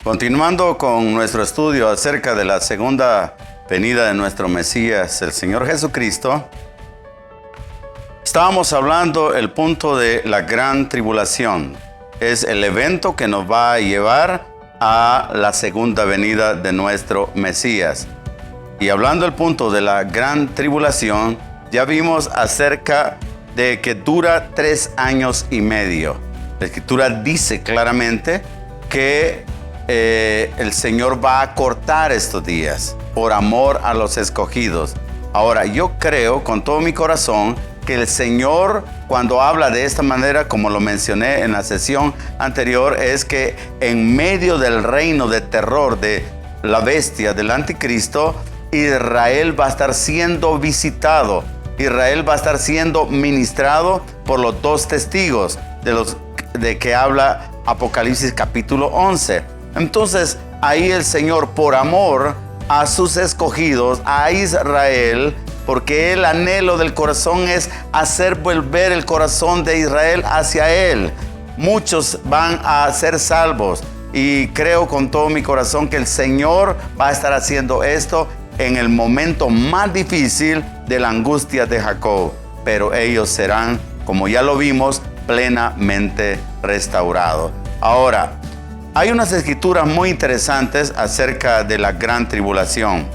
Continuando con nuestro estudio acerca de la segunda venida de nuestro Mesías, el Señor Jesucristo, estábamos hablando el punto de la gran tribulación. Es el evento que nos va a llevar a la segunda venida de nuestro Mesías. Y hablando del punto de la gran tribulación, ya vimos acerca de que dura 3 años y medio. La Escritura dice claramente que el Señor va a cortar estos días por amor a los escogidos. Ahora, yo creo con todo mi corazón que el Señor, cuando habla de esta manera, como lo mencioné en la sesión anterior, es que en medio del reino de terror de la bestia, del anticristo, Israel va a estar siendo visitado. Israel va a estar siendo ministrado por los 2 testigos de que habla Apocalipsis capítulo 11. Entonces, ahí el Señor, por amor a sus escogidos, a Israel, porque el anhelo del corazón es hacer volver el corazón de Israel hacia Él. Muchos van a ser salvos y creo con todo mi corazón que el Señor va a estar haciendo esto en el momento más difícil de la angustia de Jacob. Pero ellos serán, como ya lo vimos, plenamente restaurados. Ahora, hay unas escrituras muy interesantes acerca de la gran tribulación.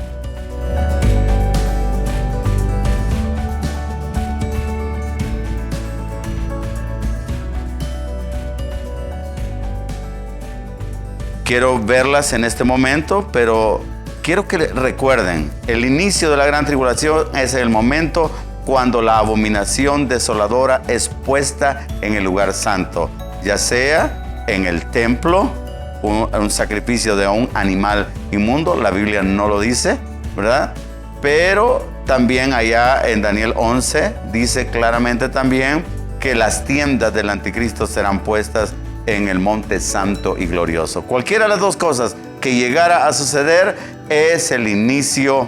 Quiero verlas en este momento, pero quiero que recuerden, el inicio de la gran tribulación es el momento cuando la abominación desoladora es puesta en el lugar santo, ya sea en el templo, un sacrificio de un animal inmundo, la Biblia no lo dice, ¿verdad? Pero también allá en Daniel 11 dice claramente también que las tiendas del anticristo serán puestas en el monte santo y glorioso. Cualquiera de las 2 cosas que llegara a suceder es el inicio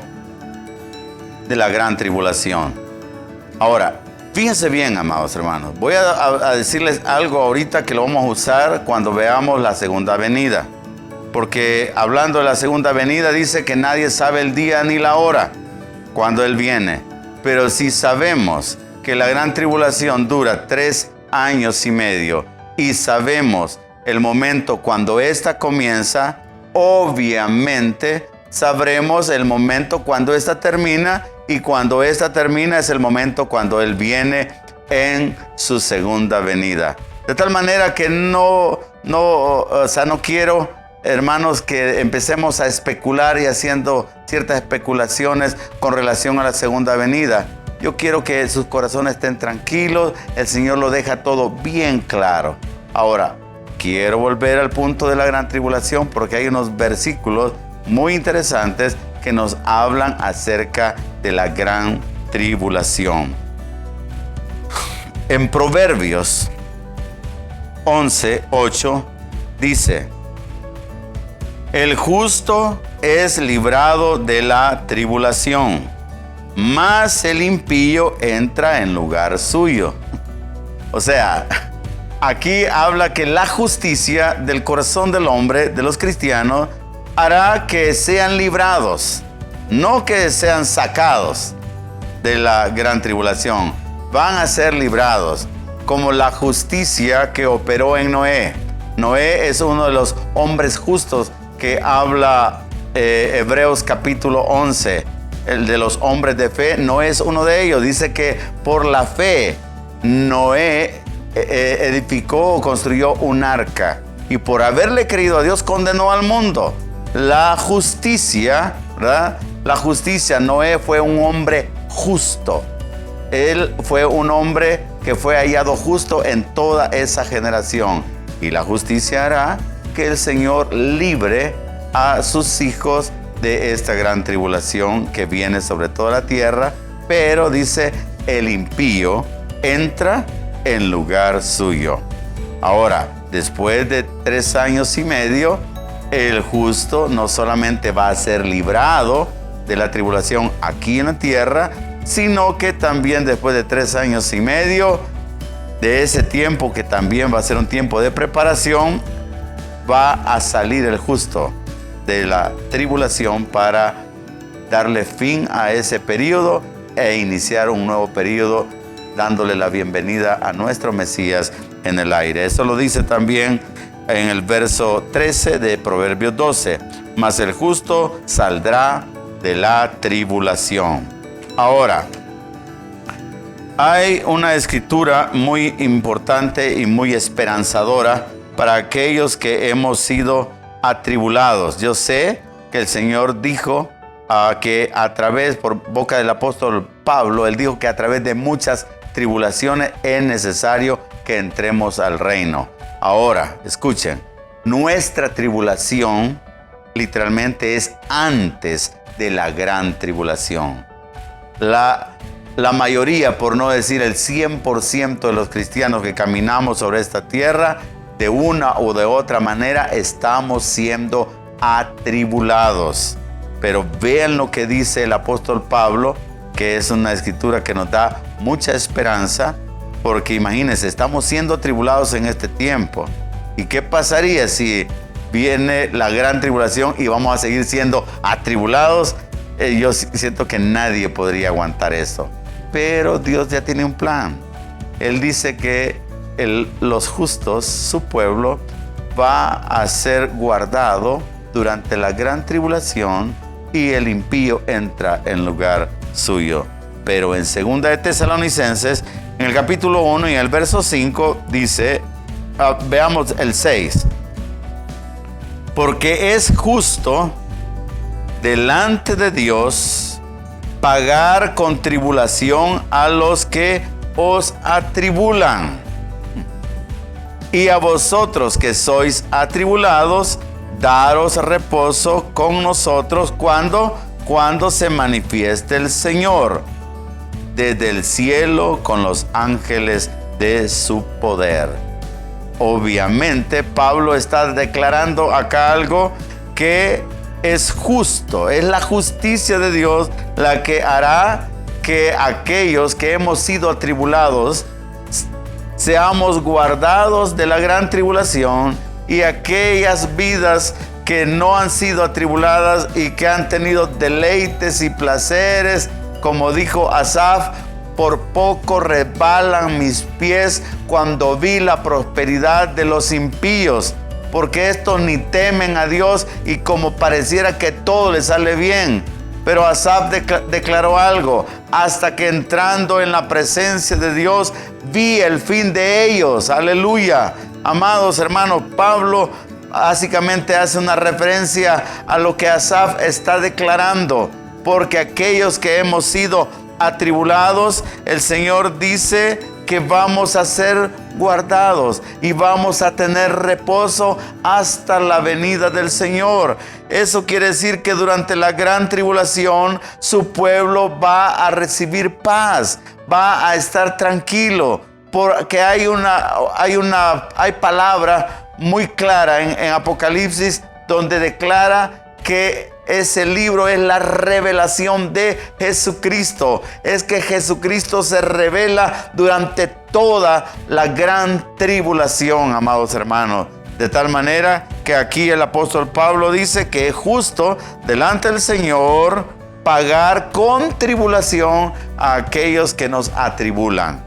de la gran tribulación. Ahora, fíjense bien, amados hermanos, voy a decirles algo ahorita que lo vamos a usar cuando veamos la segunda venida. Porque hablando de la segunda venida dice que nadie sabe el día ni la hora cuando Él viene. Pero si sabemos que la gran tribulación dura 3 años y medio y sabemos el momento cuando ésta comienza, obviamente sabremos el momento cuando ésta termina. Y cuando esta termina es el momento cuando Él viene en su segunda venida. De tal manera que no quiero, hermanos, que empecemos a especular y haciendo ciertas especulaciones con relación a la segunda venida. Yo quiero que sus corazones estén tranquilos. El Señor lo deja todo bien claro. Ahora, quiero volver al punto de la gran tribulación porque hay unos versículos muy interesantes que nos hablan acerca de la gran tribulación. En Proverbios 11:8 dice: el justo es librado de la tribulación, mas el impío entra en lugar suyo. O sea, aquí habla que la justicia del corazón del hombre, de los cristianos, hará que sean librados, no que sean sacados de la gran tribulación. Van a ser librados, como la justicia que operó en Noé. Noé es uno de los hombres justos que habla Hebreos capítulo 11. El de los hombres de fe, Noé es uno de ellos. Dice que por la fe Noé edificó o construyó un arca. Y por haberle creído a Dios condenó al mundo. La justicia, ¿verdad? La justicia, Noé fue un hombre justo. Él fue un hombre que fue hallado justo en toda esa generación. Y la justicia hará que el Señor libre a sus hijos de esta gran tribulación que viene sobre toda la tierra. Pero dice, el impío entra en lugar suyo. Ahora, después de 3 años y medio, el justo no solamente va a ser librado de la tribulación aquí en la tierra, sino que también después de 3 años y medio, de ese tiempo que también va a ser un tiempo de preparación, va a salir el justo de la tribulación para darle fin a ese periodo e iniciar un nuevo periodo, dándole la bienvenida a nuestro Mesías en el aire. Eso lo dice también en el verso 13 de Proverbios 12. Mas el justo saldrá de la tribulación. Ahora, hay una escritura muy importante y muy esperanzadora para aquellos que hemos sido atribulados. Yo sé que el Señor dijo que a través, por boca del apóstol Pablo, él dijo que a través de muchas tribulaciones es necesario que entremos al reino. Ahora, escuchen, nuestra tribulación literalmente es antes de la gran tribulación. La mayoría, por no decir el 100% de los cristianos que caminamos sobre esta tierra, de una o de otra manera estamos siendo atribulados. Pero vean lo que dice el apóstol Pablo, que es una escritura que nos da mucha esperanza, porque imagínense, estamos siendo atribulados en este tiempo. ¿Y qué pasaría si viene la gran tribulación y vamos a seguir siendo atribulados? Yo siento que nadie podría aguantar eso. Pero Dios ya tiene un plan. Él dice que los justos, su pueblo, va a ser guardado durante la gran tribulación y el impío entra en lugar suyo. Pero en 2 de Tesalonicenses, en el capítulo 1 y en el verso 5 dice, veamos el 6. Porque es justo delante de Dios pagar con tribulación a los que os atribulan. Y a vosotros que sois atribulados, daros reposo con nosotros cuando se manifieste el Señor desde el cielo con los ángeles de su poder. Obviamente Pablo está declarando acá algo que es justo, es la justicia de Dios la que hará que aquellos que hemos sido atribulados seamos guardados de la gran tribulación, y aquellas vidas que no han sido atribuladas y que han tenido deleites y placeres, como dijo Asaf, por poco resbalan mis pies cuando vi la prosperidad de los impíos, porque estos ni temen a Dios y como pareciera que todo les sale bien. Pero Asaf declaró algo: hasta que entrando en la presencia de Dios vi el fin de ellos. Aleluya. Amados hermanos, Pablo básicamente hace una referencia a lo que Asaf está declarando, porque aquellos que hemos sido atribulados, el Señor dice que vamos a ser guardados y vamos a tener reposo hasta la venida del Señor. Eso quiere decir que durante la gran tribulación su pueblo va a recibir paz, va a estar tranquilo, porque hay palabra muy clara en Apocalipsis donde declara que ese libro es la revelación de Jesucristo. Es que Jesucristo se revela durante toda la gran tribulación, amados hermanos. De tal manera que aquí el apóstol Pablo dice que es justo delante del Señor pagar con tribulación a aquellos que nos atribulan.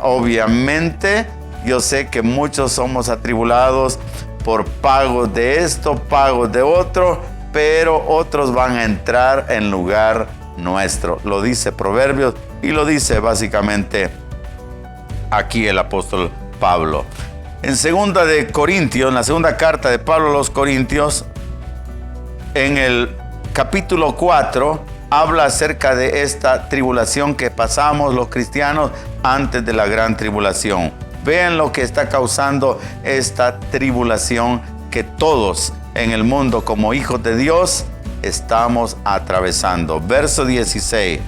Obviamente, yo sé que muchos somos atribulados por pagos de esto, pagos de otro, pero otros van a entrar en lugar nuestro. Lo dice Proverbios y lo dice básicamente aquí el apóstol Pablo. En 2 de Corintios, en la segunda carta de Pablo a los Corintios, en el capítulo 4, habla acerca de esta tribulación que pasamos los cristianos antes de la gran tribulación. Vean lo que está causando esta tribulación que todos en el mundo como hijos de Dios estamos atravesando. Verso 16.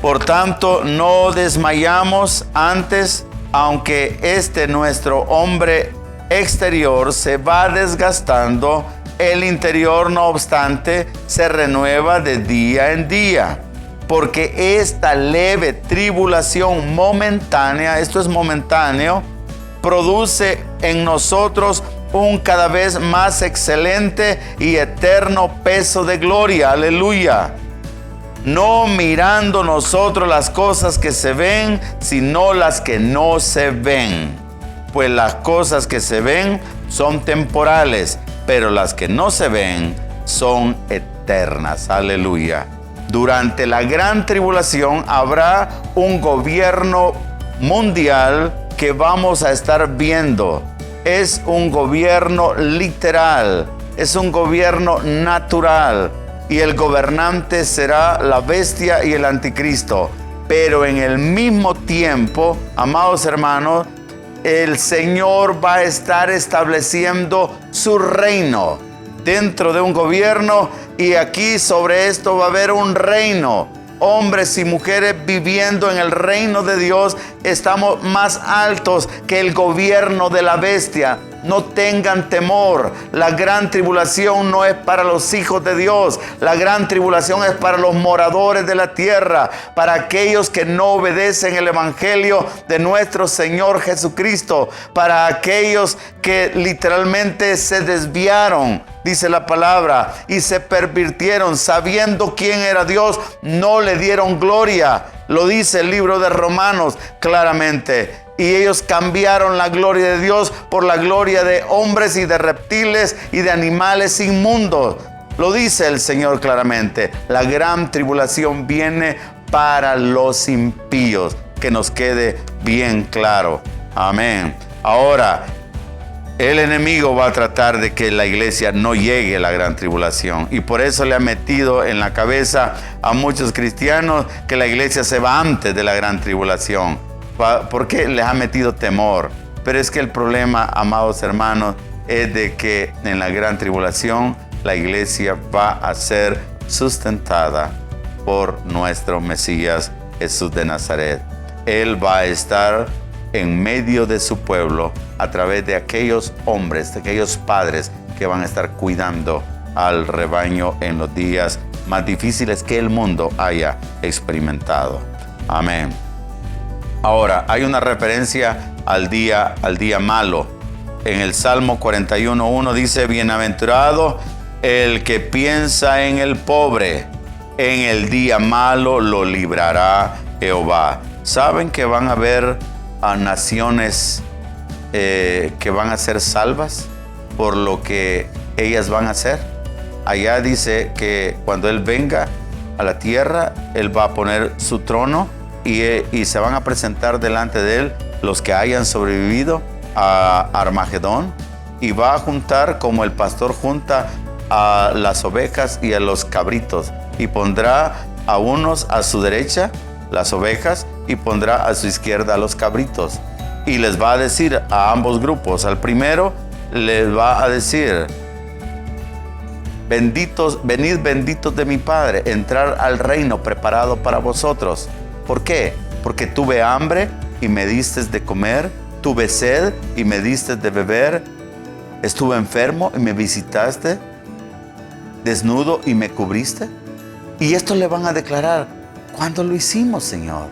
Por tanto, no desmayamos antes, aunque nuestro hombre exterior se va desgastando, el interior, no obstante, se renueva de día en día. Porque esta leve tribulación momentánea, esto es momentáneo, produce en nosotros un cada vez más excelente y eterno peso de gloria. Aleluya. No mirando nosotros las cosas que se ven, sino las que no se ven. Pues las cosas que se ven son temporales, pero las que no se ven son eternas. Aleluya. Durante la gran tribulación habrá un gobierno mundial que vamos a estar viendo. Es un gobierno literal, es un gobierno natural. Y el gobernante será la bestia y el anticristo. Pero en el mismo tiempo, amados hermanos, el Señor va a estar estableciendo su reino dentro de un gobierno, y aquí sobre esto va a haber un reino. Hombres y mujeres viviendo en el reino de Dios, estamos más altos que el gobierno de la bestia. No tengan temor. La gran tribulación no es para los hijos de Dios. La gran tribulación es para los moradores de la tierra, para aquellos que no obedecen el evangelio de nuestro Señor Jesucristo, para aquellos que literalmente se desviaron, dice la palabra, y se pervirtieron, sabiendo quién era Dios, no le dieron gloria. Lo dice el libro de Romanos claramente. Y ellos cambiaron la gloria de Dios por la gloria de hombres y de reptiles y de animales inmundos. Lo dice el Señor claramente. La gran tribulación viene para los impíos. Que nos quede bien claro. Amén. Ahora, el enemigo va a tratar de que la iglesia no llegue a la gran tribulación. Y por eso le ha metido en la cabeza a muchos cristianos que la iglesia se va antes de la gran tribulación. Porque les ha metido temor. Pero es que el problema, amados hermanos, es de que en la gran tribulación la iglesia va a ser sustentada por nuestro Mesías Jesús de Nazaret. Él va a estar en medio de su pueblo a través de aquellos hombres, de aquellos padres que van a estar cuidando al rebaño en los días más difíciles que el mundo haya experimentado. Amén. Ahora, hay una referencia al día malo. En el Salmo 41:1 dice: bienaventurado el que piensa en el pobre, en el día malo lo librará Jehová. ¿Saben que van a haber naciones que van a ser salvas por lo que ellas van a hacer? Allá dice que cuando Él venga a la tierra, Él va a poner su trono y se van a presentar delante de Él los que hayan sobrevivido a Armagedón, y va a juntar como el pastor junta a las ovejas y a los cabritos, y pondrá a unos a su derecha, las ovejas, y pondrá a su izquierda a los cabritos, y les va a decir a ambos grupos. Al primero les va a decir: benditos, venid benditos de mi Padre, entrar al reino preparado para vosotros. ¿Por qué? Porque tuve hambre y me diste de comer, tuve sed y me diste de beber, estuve enfermo y me visitaste, desnudo y me cubriste. Y esto le van a declarar: ¿cuándo lo hicimos, Señor?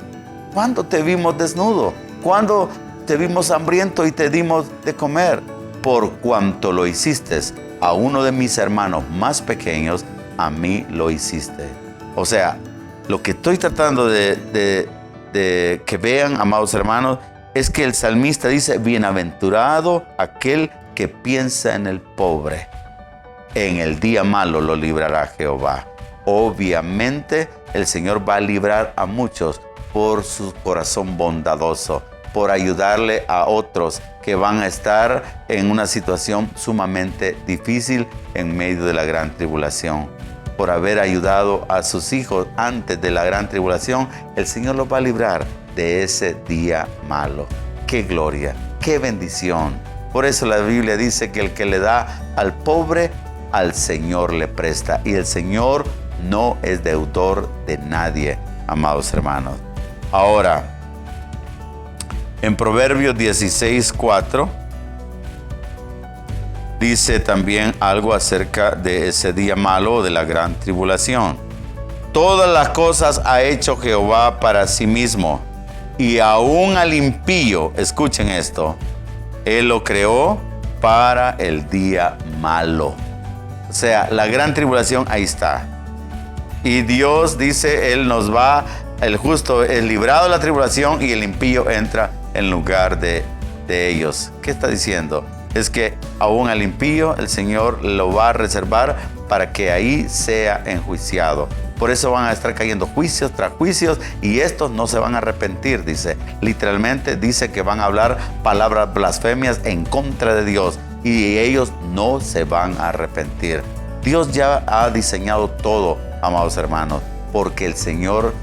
¿Cuándo te vimos desnudo? ¿Cuándo te vimos hambriento y te dimos de comer? Por cuanto lo hiciste a uno de mis hermanos más pequeños, a mí lo hiciste. O sea, lo que estoy tratando de que vean, amados hermanos, es que el salmista dice: bienaventurado aquel que piensa en el pobre, en el día malo lo librará Jehová. Obviamente el Señor va a librar a muchos por su corazón bondadoso, por ayudarle a otros que van a estar en una situación sumamente difícil en medio de la gran tribulación. Por haber ayudado a sus hijos antes de la gran tribulación, el Señor los va a librar de ese día malo. ¡Qué gloria! ¡Qué bendición! Por eso la Biblia dice que el que le da al pobre, al Señor le presta. Y el Señor no es deudor de nadie, amados hermanos. Ahora, en Proverbios 16:4, dice también algo acerca de ese día malo, de la gran tribulación. Todas las cosas ha hecho Jehová para sí mismo, y aún al impío, escuchen esto, Él lo creó para el día malo. O sea, la gran tribulación ahí está. Y Dios dice, Él nos va, el justo es librado de la tribulación y el impío entra en lugar de ellos. ¿Qué está diciendo? Es que aún al impío el Señor lo va a reservar para que ahí sea enjuiciado. Por eso van a estar cayendo juicios tras juicios y estos no se van a arrepentir, dice. Literalmente dice que van a hablar palabras blasfemias en contra de Dios y ellos no se van a arrepentir. Dios ya ha diseñado todo, amados hermanos, porque el Señor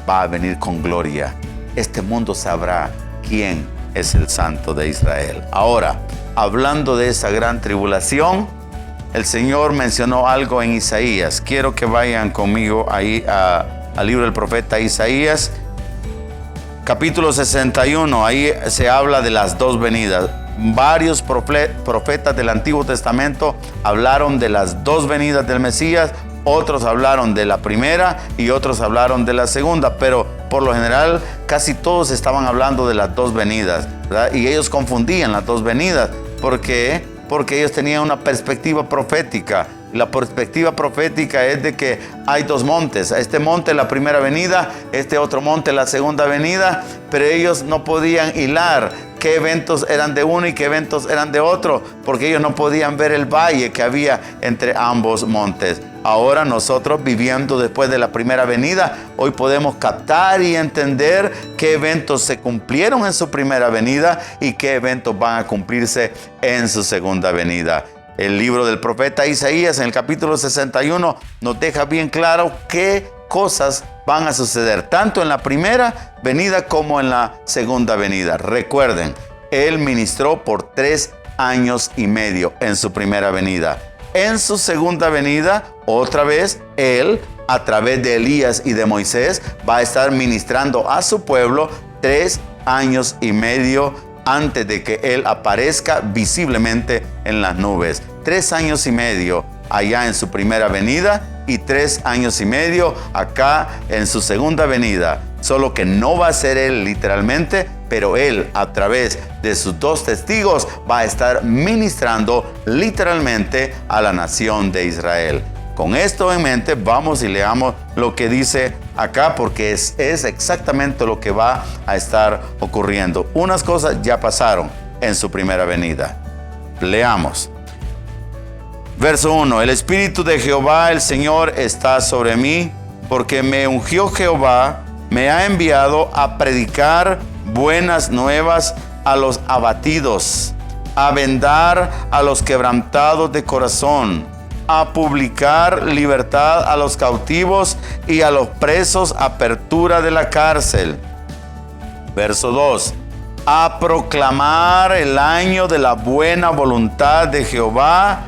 va a venir con gloria. Este mundo sabrá quién es el Santo de Israel. Ahora, hablando de esa gran tribulación, el Señor mencionó algo en Isaías. Quiero que vayan conmigo ahí al libro del profeta Isaías, capítulo 61. Ahí se habla de las dos venidas. Varios profetas del Antiguo Testamento hablaron de las dos venidas del Mesías. Otros hablaron de la primera y otros hablaron de la segunda, pero por lo general casi todos estaban hablando de las dos venidas, ¿verdad? Y ellos confundían las dos venidas. ¿Por qué? Porque ellos tenían una perspectiva profética. La perspectiva profética es de que hay dos montes. Este monte la primera venida, este otro monte la segunda venida, pero ellos no podían hilar qué eventos eran de uno y qué eventos eran de otro, porque ellos no podían ver el valle que había entre ambos montes. Ahora nosotros, viviendo después de la primera venida, hoy podemos captar y entender qué eventos se cumplieron en su primera venida y qué eventos van a cumplirse en su segunda venida. El libro del profeta Isaías, en el capítulo 61, nos deja bien claro qué cosas van a suceder, tanto en la primera venida como en la segunda venida. Recuerden, Él ministró por 3 años y medio en su primera venida. En su segunda venida, otra vez, Él, a través de Elías y de Moisés, va a estar ministrando a su pueblo 3 años y medio antes de que Él aparezca visiblemente en las nubes. 3 años y medio allá en su primera venida y 3 años y medio acá en su segunda venida. Solo que no va a ser Él literalmente, pero Él, a través de sus dos testigos, va a estar ministrando literalmente a la nación de Israel. Con esto en mente, vamos y leamos lo que dice acá, porque es exactamente lo que va a estar ocurriendo. Unas cosas ya pasaron en su primera venida. Leamos. Verso 1. El Espíritu de Jehová, el Señor, está sobre mí, porque me ungió Jehová, me ha enviado a predicar buenas nuevas a los abatidos, a vendar a los quebrantados de corazón, a publicar libertad a los cautivos y a los presos, apertura de la cárcel. Verso 2. A proclamar el año de la buena voluntad de Jehová.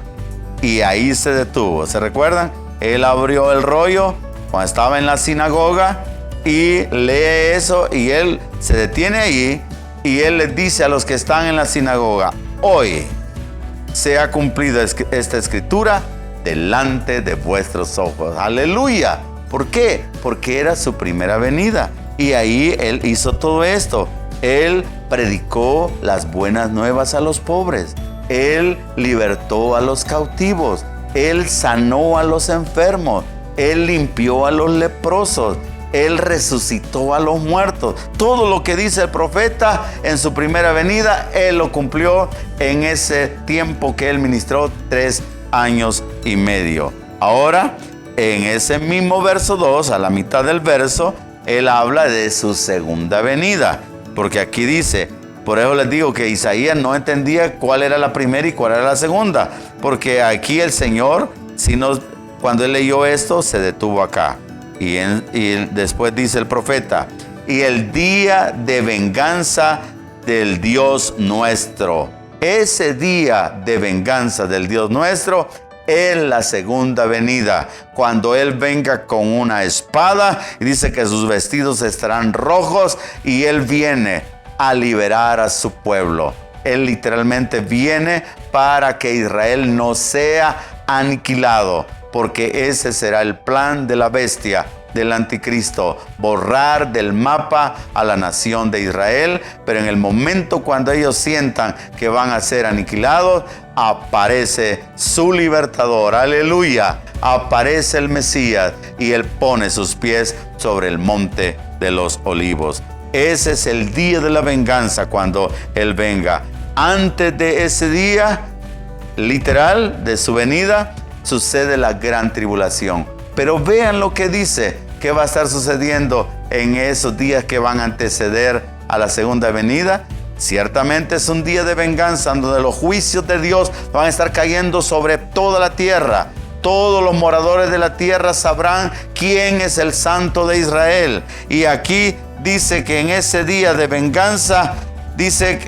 Y ahí se detuvo. ¿Se recuerdan? Él abrió el rollo cuando estaba en la sinagoga y lee eso y él se detiene ahí y él les dice a los que están en la sinagoga: hoy se ha cumplido esta escritura delante de vuestros ojos. ¡Aleluya! ¿Por qué? Porque era su primera venida y ahí él hizo todo esto. Él predicó las buenas nuevas a los pobres. Él libertó a los cautivos. Él sanó a los enfermos. Él limpió a los leprosos. Él resucitó a los muertos. Todo lo que dice el profeta en su primera venida, Él lo cumplió en ese tiempo que Él ministró 3 años y medio. Ahora, en ese mismo verso 2, a la mitad del verso, Él habla de su segunda venida. Porque aquí dice... Por eso les digo que Isaías no entendía cuál era la primera y cuál era la segunda. Porque aquí el Señor, cuando Él leyó esto, se detuvo acá. Y después dice el profeta: y el día de venganza del Dios nuestro. Ese día de venganza del Dios nuestro es la segunda venida. Cuando Él venga con una espada, y dice que sus vestidos estarán rojos, y Él viene a liberar a su pueblo. Él literalmente viene para que Israel no sea aniquilado, porque ese será el plan de la bestia, del anticristo, borrar del mapa a la nación de Israel, pero en el momento cuando ellos sientan que van a ser aniquilados, aparece su libertador, aleluya, aparece el Mesías y Él pone sus pies sobre el monte de los olivos. Ese es el día de la venganza cuando Él venga. Antes de ese día, literal, de su venida, sucede la gran tribulación. Pero vean lo que dice que va a estar sucediendo en esos días que van a anteceder a la segunda venida. Ciertamente es un día de venganza donde los juicios de Dios van a estar cayendo sobre toda la tierra. Todos los moradores de la tierra sabrán quién es el Santo de Israel. Y aquí dice que en ese día de venganza, dice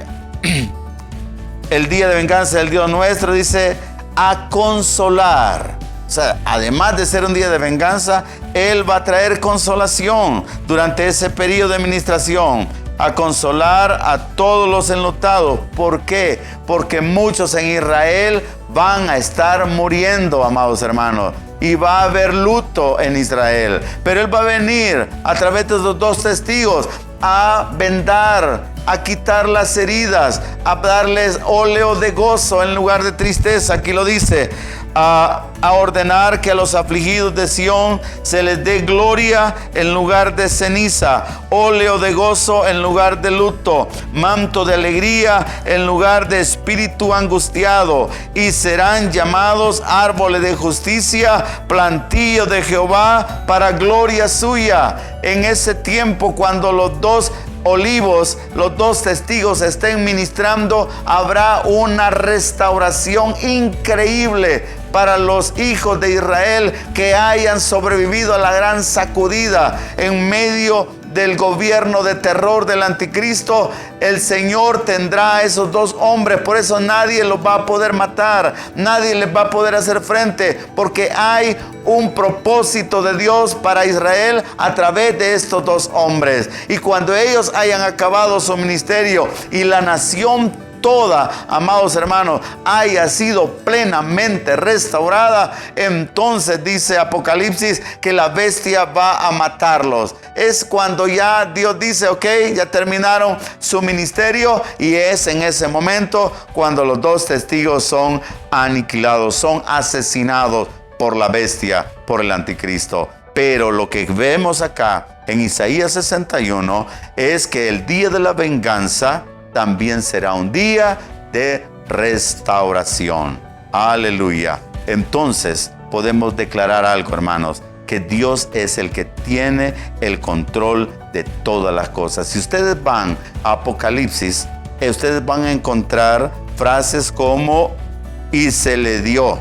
el día de venganza del Dios nuestro, dice a consolar. O sea, además de ser un día de venganza, Él va a traer consolación durante ese periodo de administración, a consolar a todos los enlutados. ¿Por qué? Porque muchos en Israel van a estar muriendo, amados hermanos, y va a haber luto en Israel. Pero Él va a venir a través de los dos testigos a vendar, a quitar las heridas, a darles óleo de gozo en lugar de tristeza. Aquí lo dice, a ordenar que a los afligidos de Sión se les dé gloria en lugar de ceniza, óleo de gozo en lugar de luto, manto de alegría en lugar de espíritu angustiado, y serán llamados árboles de justicia, plantío de Jehová para gloria suya. En ese tiempo, cuando los dos olivos, los dos testigos estén ministrando, habrá una restauración increíble para los hijos de Israel que hayan sobrevivido a la gran sacudida en medio del gobierno de terror del anticristo. El Señor tendrá a esos dos hombres, por eso nadie los va a poder matar, nadie les va a poder hacer frente, porque hay un propósito de Dios para Israel a través de estos dos hombres. Y cuando ellos hayan acabado su ministerio y la nación toda, amados hermanos, haya sido plenamente restaurada, entonces dice Apocalipsis que la bestia va a matarlos. Es cuando ya Dios dice, ok, ya terminaron su ministerio, y es en ese momento cuando los dos testigos son aniquilados, son asesinados por la bestia, por el anticristo. Pero lo que vemos acá en Isaías 61 es que el día de la venganza también será un día de restauración. Aleluya. Entonces podemos declarar algo, hermanos, que Dios es el que tiene el control de todas las cosas. Si ustedes van a Apocalipsis, ustedes van a encontrar frases como y se le dio,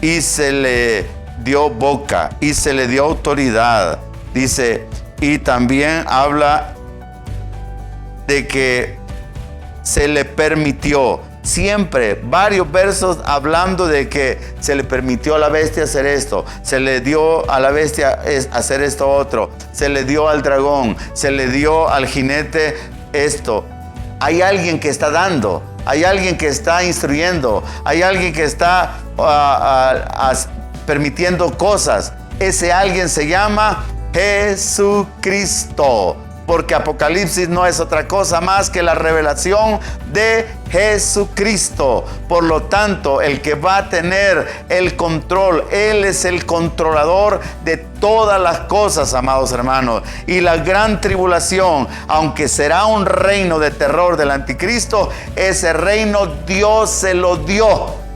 y se le dio boca, y se le dio autoridad. Dice, y también habla de que se le permitió. Siempre varios versos hablando de que se le permitió a la bestia hacer esto, se le dio a la bestia hacer esto otro, se le dio al dragón, se le dio al jinete esto. Hay alguien que está dando, hay alguien que está instruyendo, hay alguien que está permitiendo cosas. Ese alguien se llama Jesucristo. Porque Apocalipsis no es otra cosa más que la revelación de Jesucristo. Por lo tanto, el que va a tener el control, Él es el controlador de todas las cosas, amados hermanos. Y la gran tribulación, aunque será un reino de terror del anticristo, ese reino Dios se lo dio.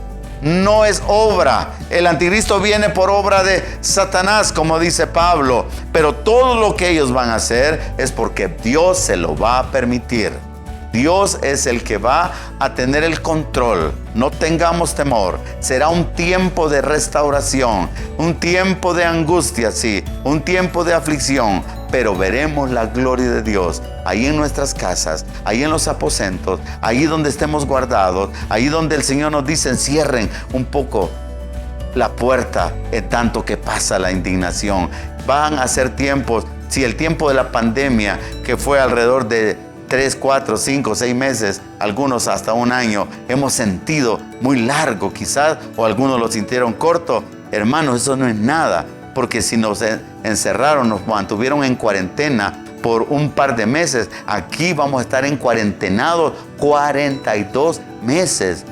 No es obra. El anticristo viene por obra de Satanás, como dice Pablo. Pero todo lo que ellos van a hacer es porque Dios se lo va a permitir. Dios es el que va a tener el control. No tengamos temor. Será un tiempo de restauración, un tiempo de angustia, sí, un tiempo de aflicción. Pero veremos la gloria de Dios ahí en nuestras casas, ahí en los aposentos, ahí donde estemos guardados, ahí donde el Señor nos dice, encierren un poco la puerta en tanto que pasa la indignación. Van a ser tiempos, si el tiempo de la pandemia, que fue alrededor de 3, 4, 5, 6 meses, algunos hasta un año, hemos sentido muy largo quizás, o algunos lo sintieron corto. Hermanos, eso no es nada. porque si nos encerraron, nos mantuvieron en cuarentena por un par de meses, aquí vamos a estar en cuarentenados 42 meses.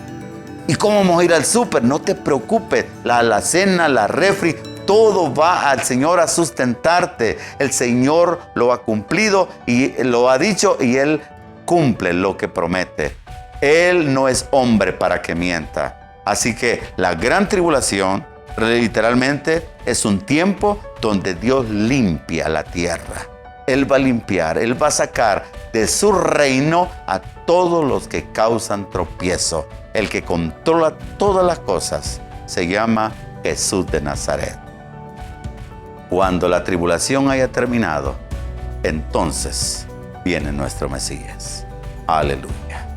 ¿Y cómo vamos a ir al súper? No te preocupes, la alacena, la refri, todo va al Señor a sustentarte. El Señor lo ha cumplido y lo ha dicho, y Él cumple lo que promete. Él no es hombre para que mienta. Así que la gran tribulación literalmente es un tiempo donde Dios limpia la tierra. Él va a limpiar, Él va a sacar de su reino a todos los que causan tropiezo. El que controla todas las cosas se llama Jesús de Nazaret. Cuando la tribulación haya terminado, entonces viene nuestro Mesías. Aleluya.